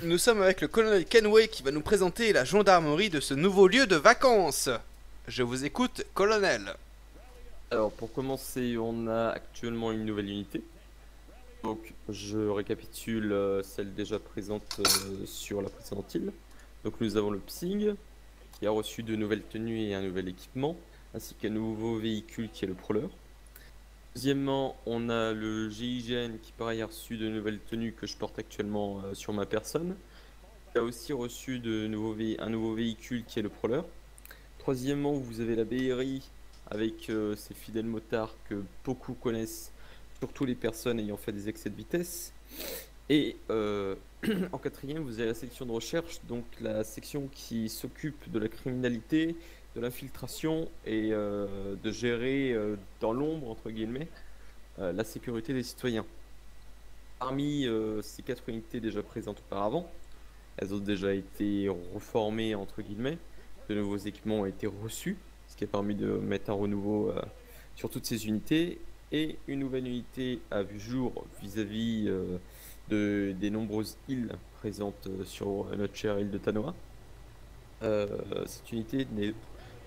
Nous sommes avec le colonel Kenway qui va nous présenter la gendarmerie de ce nouveau lieu de vacances. Je vous écoute, colonel. Alors pour commencer, on a actuellement une nouvelle unité. Donc je récapitule celle déjà présente sur la précédente île. Donc nous avons le PSIG qui a reçu de nouvelles tenues et un nouvel équipement, ainsi qu'un nouveau véhicule qui est le Prowler. Deuxièmement, on a le GIGN qui pareil a reçu de nouvelles tenues que je porte actuellement sur ma personne. Il a aussi reçu un nouveau véhicule qui est le Prowler. Troisièmement, vous avez la BRI avec ses fidèles motards que beaucoup connaissent, surtout les personnes ayant fait des excès de vitesse. Et en quatrième, vous avez la section de recherche, donc la section qui s'occupe de la criminalité, de l'infiltration et de gérer dans l'ombre, entre guillemets, la sécurité des citoyens. Parmi ces quatre unités déjà présentes auparavant, elles ont déjà été reformées, entre guillemets. De nouveaux équipements ont été reçus, ce qui a permis de mettre un renouveau sur toutes ces unités. Et une nouvelle unité a vu jour vis-à-vis des nombreuses îles présentes sur notre chère île de Tanoa. Cette unité n'est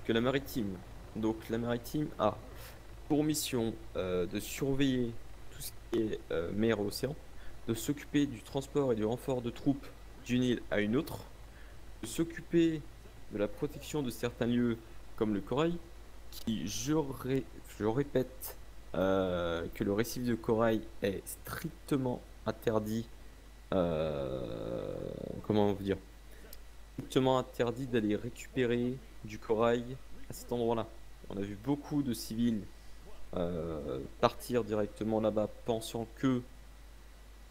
que la maritime. Donc la maritime a pour mission de surveiller tout ce qui est mer et océan, de s'occuper du transport et du renfort de troupes d'une île à une autre, de s'occuper de la protection de certains lieux comme le corail, qui, je répète, que le récif de corail est strictement interdit, comment vous dire, strictement interdit d'aller récupérer du corail à cet endroit-là. On a vu beaucoup de civils partir directement là-bas pensant que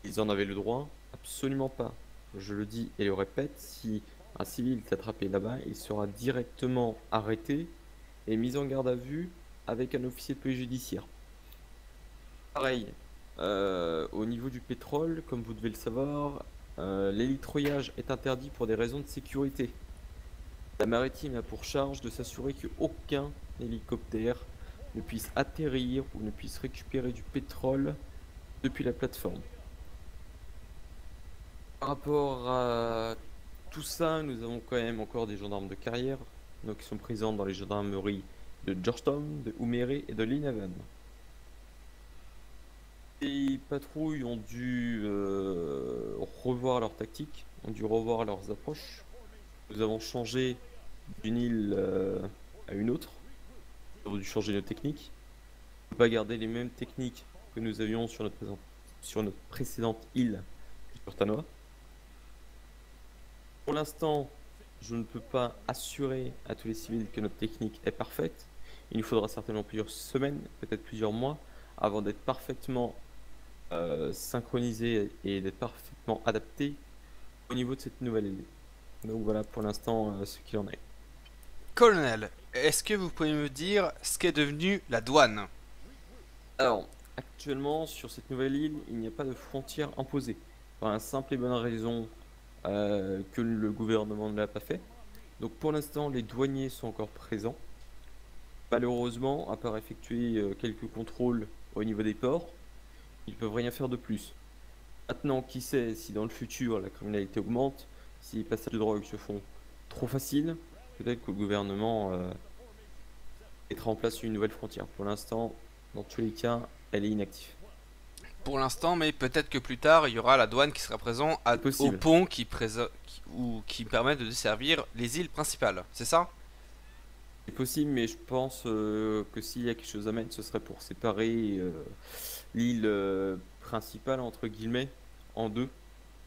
ils en avaient le droit. Absolument pas. Je le dis et le répète, si un civil est attrapé là-bas, il sera directement arrêté et mis en garde à vue avec un officier de police judiciaire. Pareil, au niveau du pétrole, comme vous devez le savoir, l'hélitreuillage est interdit pour des raisons de sécurité. La maritime a pour charge de s'assurer qu'aucun hélicoptère ne puisse atterrir ou ne puisse récupérer du pétrole depuis la plateforme. Par rapport à tout ça, nous avons quand même encore des gendarmes de carrière, donc qui sont présents dans les gendarmeries de Georgetown, de Ouméré et de Linaven. Les patrouilles ont dû revoir leurs tactiques, ont dû revoir leurs approches. Nous avons changé d'une île à une autre. Nous avons dû changer nos techniques. On ne peut pas garder les mêmes techniques que nous avions sur notre précédente île sur Tanoa. Pour l'instant, je ne peux pas assurer à tous les civils que notre technique est parfaite. Il nous faudra certainement plusieurs semaines, peut-être plusieurs mois, avant d'être parfaitement synchronisé et d'être parfaitement adapté au niveau de cette nouvelle île. Donc voilà pour l'instant ce qu'il en est. Colonel, est-ce que vous pouvez me dire ce qu'est devenu la douane? Alors, actuellement, sur cette nouvelle île, il n'y a pas de frontière imposée. Pour la simple et bonne raison que le gouvernement ne l'a pas fait. Donc pour l'instant, les douaniers sont encore présents. Malheureusement, à part effectuer quelques contrôles au niveau des ports, ils ne peuvent rien faire de plus. Maintenant, qui sait si dans le futur la criminalité augmente, si les passages de drogue se font trop faciles, peut-être que le gouvernement mettra en place une nouvelle frontière. Pour l'instant, dans tous les cas, elle est inactive. Pour l'instant, mais peut-être que plus tard, il y aura la douane qui sera présente C'est au possible. pont qui permet de desservir les îles principales, c'est ça? C'est possible, mais je pense que s'il y a quelque chose à mettre, ce serait pour séparer l'île principale, entre guillemets, en deux,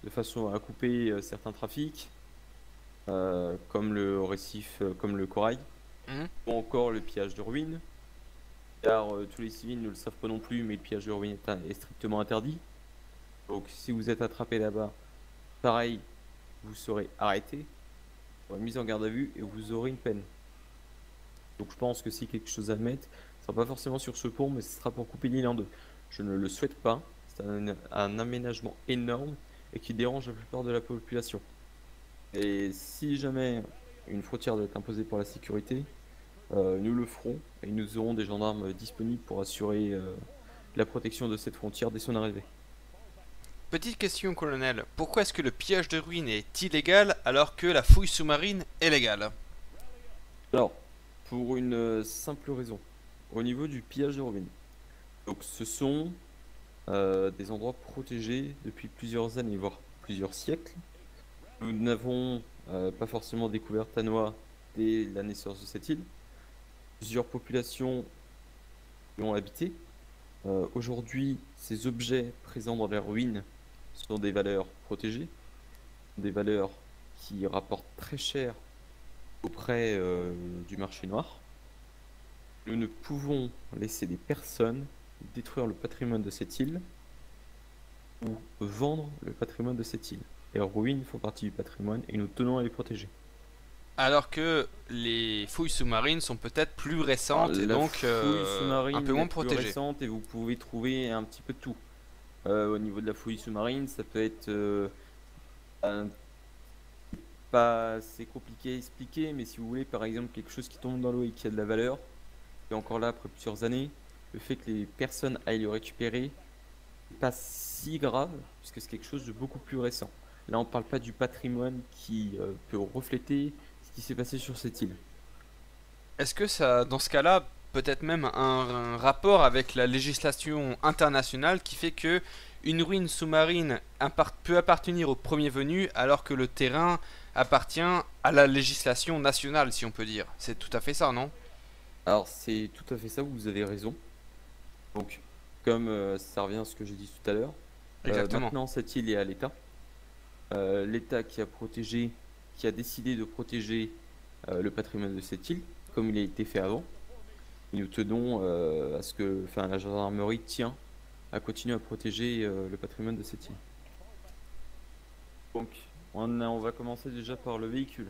de façon à couper certains trafics, comme le récif, comme le corail, Mhm. ou encore le pillage de ruines, car tous les civils ne le savent pas non plus, mais le pillage de ruines est strictement interdit. Donc si vous êtes attrapé là-bas, pareil, vous serez arrêté, vous serez mis en garde à vue et vous aurez une peine. Donc je pense que si quelque chose à mettre, ce sera pas forcément sur ce pont, mais ce sera pour couper l'île en deux. Je ne le souhaite pas, c'est un aménagement énorme et qui dérange la plupart de la population. Et si jamais une frontière doit être imposée pour la sécurité, nous le ferons et nous aurons des gendarmes disponibles pour assurer la protection de cette frontière dès son arrivée. Petite question, colonel. Pourquoi est-ce que le pillage de ruines est illégal alors que la fouille sous-marine est légale? Alors, pour une simple raison, au niveau du pillage de ruines. Donc, ce sont des endroits protégés depuis plusieurs années, voire plusieurs siècles. Nous n'avons pas forcément découvert Tanoa dès la naissance de cette île. Plusieurs populations y ont habité. Aujourd'hui, ces objets présents dans les ruines sont des valeurs protégées, des valeurs qui rapportent très cher auprès du marché noir. Nous ne pouvons laisser des personnes détruire le patrimoine de cette île ou vendre le patrimoine de cette île. Les ruines font partie du patrimoine et nous tenons à les protéger. Alors que les fouilles sous-marines sont peut-être plus Alors, récentes et la donc fouille un sous-marine peu moins est plus protégées. récente et vous pouvez trouver un petit peu de tout. Au niveau de la fouille sous-marine, ça peut être un- pas c'est compliqué à expliquer, mais si vous voulez, par exemple, quelque chose qui tombe dans l'eau et qui a de la valeur, et encore là après plusieurs années, le fait que les personnes aillent le récupérer n'est pas si grave, puisque c'est quelque chose de beaucoup plus récent. Là, on parle pas du patrimoine qui peut refléter ce qui s'est passé sur cette île. Est-ce que ça, dans ce cas-là, peut-être même un rapport avec la législation internationale qui fait que une ruine sous-marine peut appartenir au premier venu alors que le terrain appartient à la législation nationale, si on peut dire. C'est tout à fait ça, non? Alors, c'est tout à fait ça, vous avez raison. Donc, comme ça revient à ce que j'ai dit tout à l'heure, Exactement. maintenant cette île est à l'État. L'État qui a protégé, qui a décidé de protéger le patrimoine de cette île, comme il a été fait avant. Et nous tenons à ce que, enfin, la gendarmerie tient à continuer à protéger le patrimoine de cette île. Donc, on va commencer déjà par le véhicule.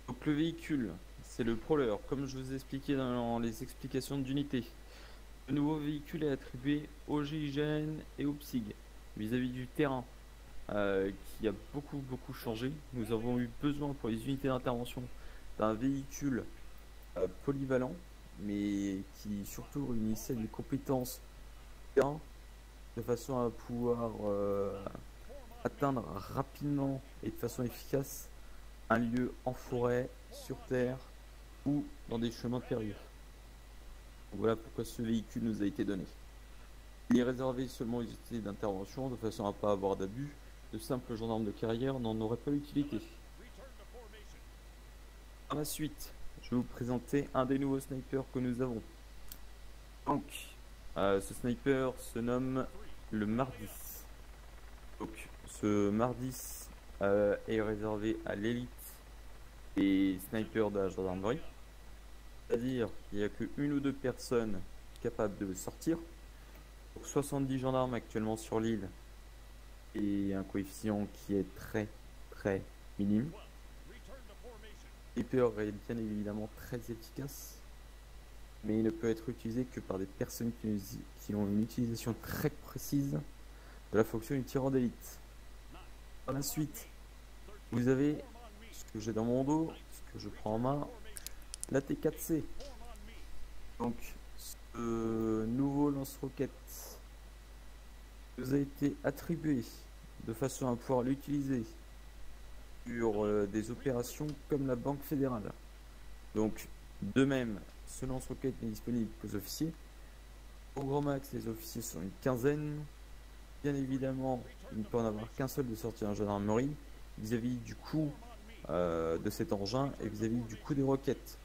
Donc, le véhicule, c'est le Prowler, comme je vous ai expliqué dans les explications d'unité. Le nouveau véhicule est attribué au GIGN et au PSIG vis-à-vis du terrain qui a beaucoup changé. Nous avons eu besoin pour les unités d'intervention d'un véhicule polyvalent, mais qui surtout réunissait des compétences terrain de façon à pouvoir atteindre rapidement et de façon efficace un lieu en forêt, sur terre ou dans des chemins périlleux. Voilà pourquoi ce véhicule nous a été donné. Il est réservé seulement aux unités d'intervention de façon à ne pas avoir d'abus. De simples gendarmes de carrière n'en auraient pas l'utilité. Par la suite, je vais vous présenter un des nouveaux snipers que nous avons. Donc, ce sniper se nomme le Mardis. Donc, ce Mardis est réservé à l'élite des snipers de la gendarmerie. C'est-à-dire qu'il n'y a qu'une ou deux personnes capables de sortir. Pour 70 gendarmes actuellement sur l'île et un coefficient qui est très minime. Le sniper est bien évidemment très efficace, mais il ne peut être utilisé que par des personnes qui ont une utilisation très précise de la fonction du tireur d'élite. Par la suite, vous avez ce que j'ai dans mon dos, ce que je prends en main, la T4C. Donc, ce nouveau lance-roquette nous a été attribué de façon à pouvoir l'utiliser sur des opérations comme la Banque fédérale. Donc, de même, ce lance-roquette n'est disponible qu'aux officiers. Au grand max, les officiers sont une quinzaine. Bien évidemment, il ne peut en avoir qu'un seul de sortie en gendarmerie vis-à-vis du coût de cet engin et vis-à-vis du coût des roquettes.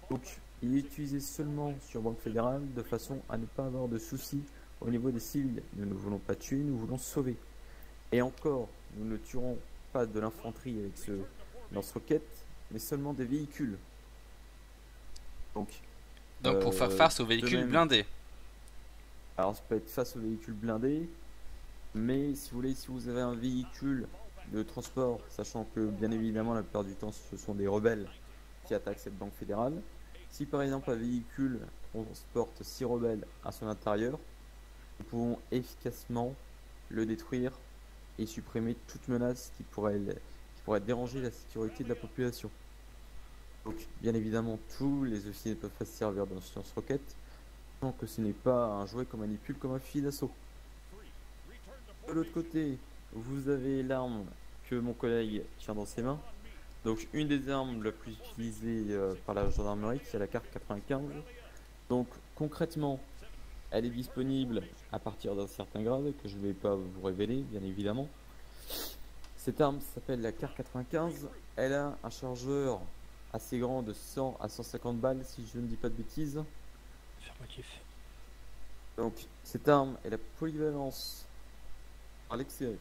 Donc, il est utilisé seulement sur Banque fédérale de façon à ne pas avoir de soucis au niveau des civils. Nous ne voulons pas tuer, nous voulons sauver. Et encore, nous ne tuerons pas de l'infanterie avec ce lance-roquette, mais seulement des véhicules. Donc pour faire face aux véhicules blindés. Alors ça peut être face aux véhicules blindés, mais si vous voulez, si vous avez un véhicule de transport, sachant que bien évidemment la plupart du temps ce sont des rebelles qui attaquent cette banque fédérale. Si par exemple un véhicule transporte 6 rebelles à son intérieur, nous pouvons efficacement le détruire et supprimer toute menace qui pourrait déranger la sécurité de la population. Donc bien évidemment tous les officiers ne peuvent pas se servir d'un lance-roquette, tant que ce n'est pas un jouet qu'on manipule comme un fusil d'assaut. De l'autre côté, vous avez l'arme que mon collègue tient dans ses mains. Donc une des armes la plus utilisée par la gendarmerie, c'est la carte 95. Donc concrètement, elle est disponible à partir d'un certain grade que je ne vais pas vous révéler, bien évidemment. Cette arme s'appelle la carte 95. Elle a un chargeur assez grand de 100 à 150 balles, si je ne dis pas de bêtises. Affirmatif. Donc cette arme est la polyvalence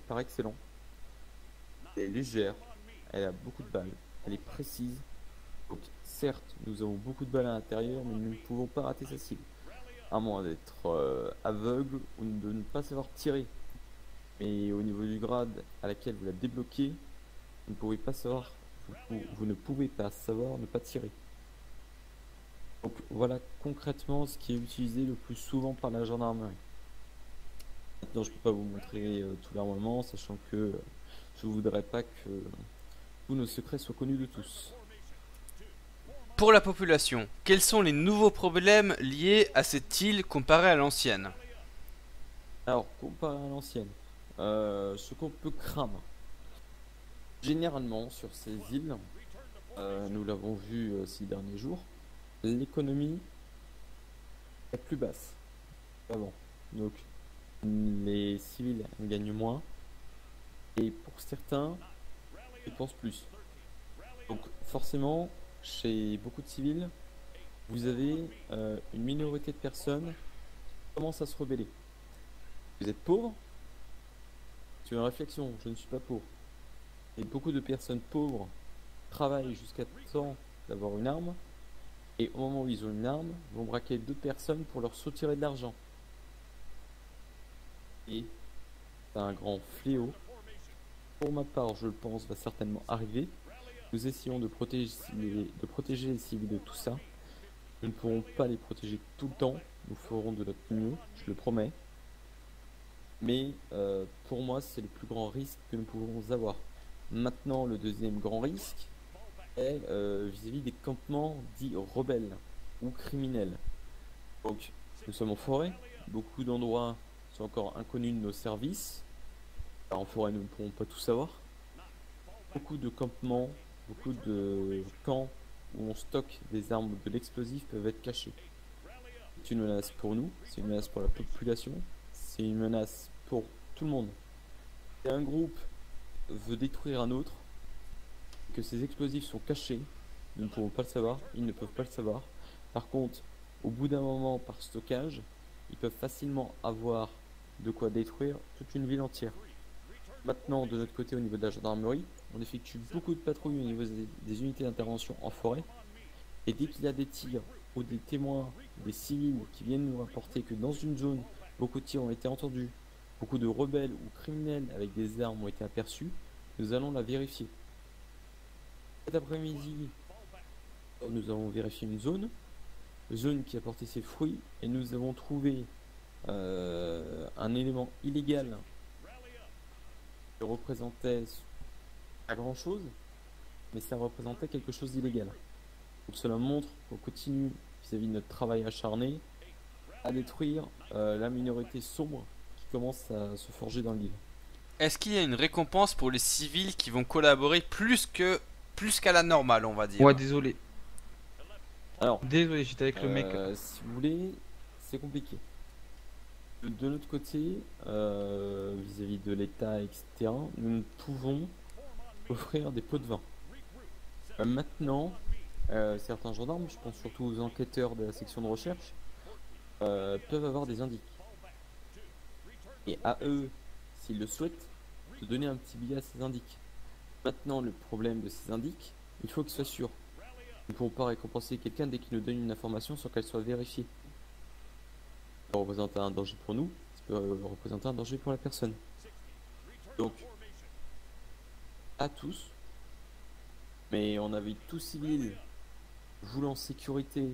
par excellent. Elle est légère, elle a beaucoup de balles, elle est précise. Donc certes, nous avons beaucoup de balles à l'intérieur, mais nous ne pouvons pas rater sa cible. À moins d'être aveugle ou de ne pas savoir tirer. Mais au niveau du grade à laquelle vous la débloquez, vous ne pouvez pas savoir, vous ne pouvez pas savoir ne pas tirer. Donc voilà concrètement ce qui est utilisé le plus souvent par la gendarmerie. Maintenant je ne peux pas vous montrer tout l'armement, sachant que je ne voudrais pas que tous nos secrets soient connus de tous. Pour la population, quels sont les nouveaux problèmes liés à cette île comparée à l'ancienne? Alors comparé à l'ancienne, ce qu'on peut craindre, généralement sur ces îles, nous l'avons vu ces derniers jours, l'économie est plus basse qu'avant. Donc les civils gagnent moins et pour certains, ils dépensent plus. Donc forcément, chez beaucoup de civils, vous avez une minorité de personnes qui commencent à se rebeller. Vous êtes pauvre? C'est une réflexion, je ne suis pas pauvre. Et beaucoup de personnes pauvres travaillent jusqu'à temps d'avoir une arme, et au moment où ils ont une arme, vont braquer d'autres personnes pour leur soutirer de l'argent. Et c'est un grand fléau. Pour ma part, je le pense, va certainement arriver. Nous essayons de protéger les civils de tout ça. Nous ne pourrons pas les protéger tout le temps. Nous ferons de notre mieux, je le promets. Mais pour moi, c'est le plus grand risque que nous pouvons avoir. Maintenant, le deuxième grand risque est vis-à-vis des campements dits rebelles ou criminels. Donc, nous sommes en forêt. Beaucoup d'endroits sont encore inconnus de nos services. Alors, en forêt, nous ne pourrons pas tout savoir. Beaucoup de campements, beaucoup de camps où on stocke des armes ou de l'explosif peuvent être cachés. C'est une menace pour nous, c'est une menace pour la population, c'est une menace pour tout le monde. Si un groupe veut détruire un autre, que ces explosifs sont cachés, nous ne pouvons pas le savoir, ils ne peuvent pas le savoir. Par contre, au bout d'un moment, par stockage, ils peuvent facilement avoir de quoi détruire toute une ville entière. Maintenant, de notre côté, au niveau de la gendarmerie, on effectue beaucoup de patrouilles au niveau des unités d'intervention en forêt. Et dès qu'il y a des tirs ou des témoins, des civils qui viennent nous rapporter que dans une zone, beaucoup de tirs ont été entendus, beaucoup de rebelles ou criminels avec des armes ont été aperçus, nous allons la vérifier. Cet après-midi, nous avons vérifié une zone qui a porté ses fruits, et nous avons trouvé un élément illégal qui représentait pas grand chose, mais ça représentait quelque chose d'illégal. Donc cela montre qu'on continue vis-à-vis de notre travail acharné à détruire la minorité sombre qui commence à se forger dans l'île. Est-ce qu'il y a une récompense pour les civils qui vont collaborer plus qu'à la normale, on va dire? Ouais, désolé. Alors, Désolé, j'étais avec le mec. si vous voulez, c'est compliqué. De notre côté, vis-à-vis de l'État, etc., nous ne pouvons offrir des pots de vin. Maintenant, certains gendarmes, je pense surtout aux enquêteurs de la section de recherche, peuvent avoir des indices. Et à eux, s'ils le souhaitent, de donner un petit billet à ces indices. Maintenant, le problème de ces indices, il faut qu'ils soient sûrs. Nous ne pouvons pas récompenser quelqu'un dès qu'il nous donne une information sans qu'elle soit vérifiée. Ça peut représenter un danger pour nous, ça peut représenter un danger pour la personne. Donc, à tous, mais on invite tout civil voulant sécurité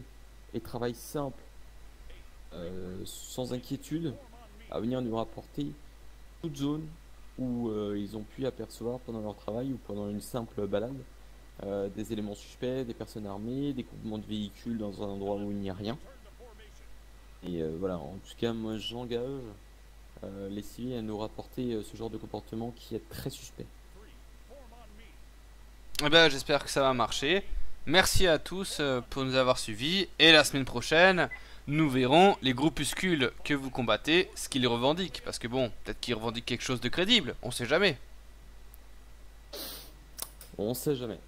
et travail simple, sans inquiétude, à venir nous rapporter toute zone où ils ont pu apercevoir pendant leur travail ou pendant une simple balade des éléments suspects, des personnes armées, des groupements de véhicules dans un endroit où il n'y a rien. Et voilà, en tout cas, moi j'engage les civils à nous rapporter ce genre de comportement qui est très suspect. Eh ben, j'espère que ça va marcher. Merci à tous pour nous avoir suivis. Et la semaine prochaine, nous verrons les groupuscules que vous combattez, ce qu'ils revendiquent. Parce que bon, peut-être qu'ils revendiquent quelque chose de crédible, on sait jamais. On sait jamais.